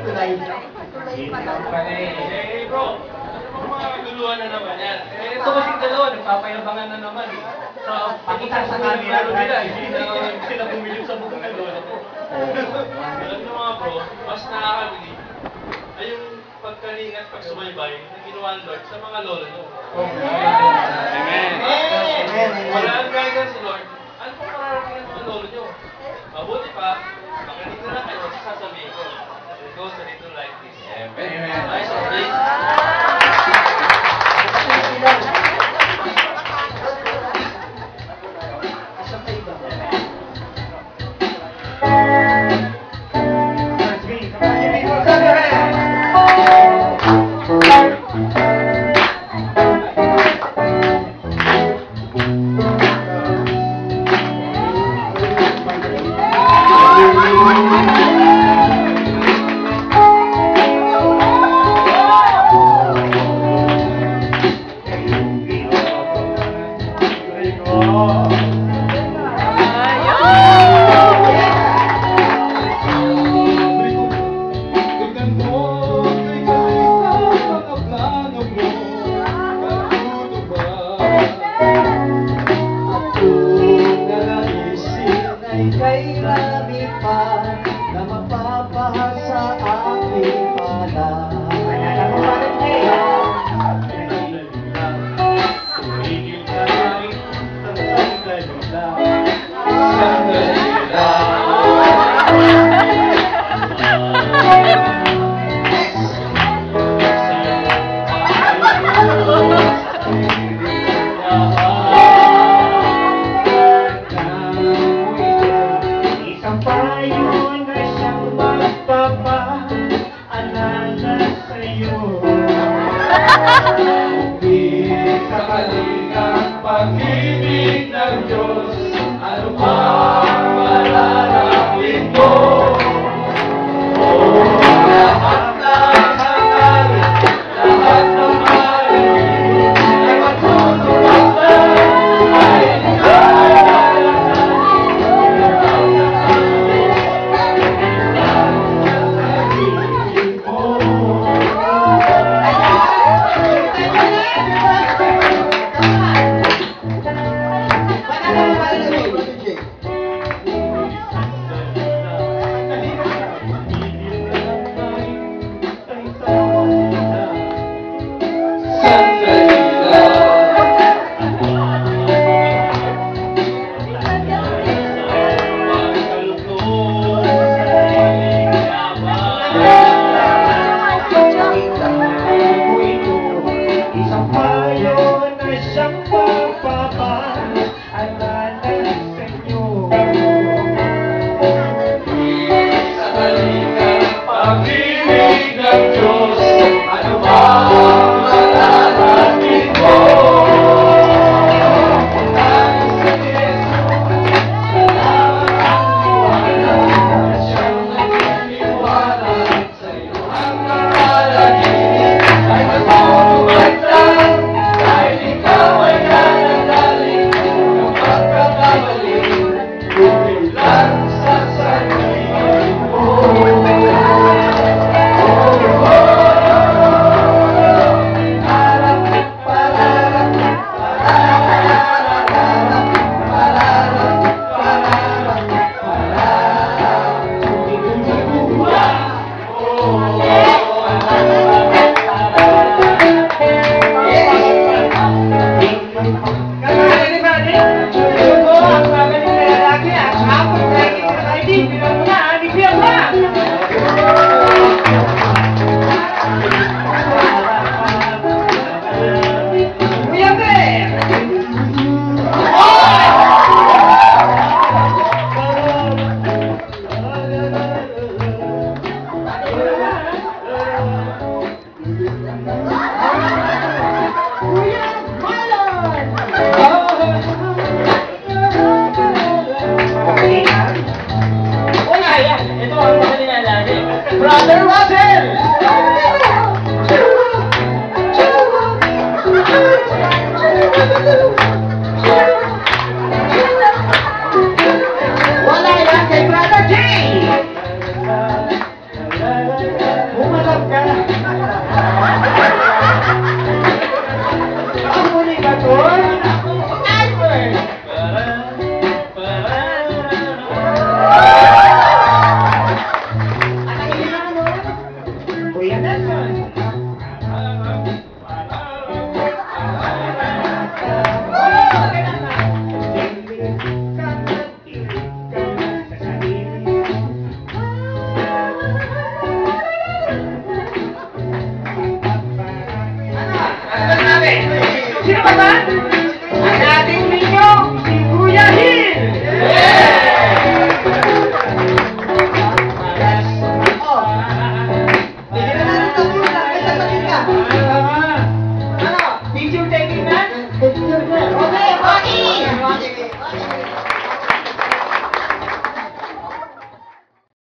tulay. Eh, bro, yung mga kaguluhan na naman yan. Eh, ito kasing dalawa, nagpapayabangan na naman. So, pakita sa camera nila, hindi sila bumilip sa buong lolo ko. Alam nyo mga bro, mas nakakabili ay yung pagkalingat, pagsubaybay na ginawa ng Lord sa mga lolo nyo. Amen. Wala ang guidance si Lord. Ano pong mararating ng mga lolo nyo? Mabuti pa, maganito na kayo sa sasabihin ko. It goes a little like this. Amen. Nice of this. Oh.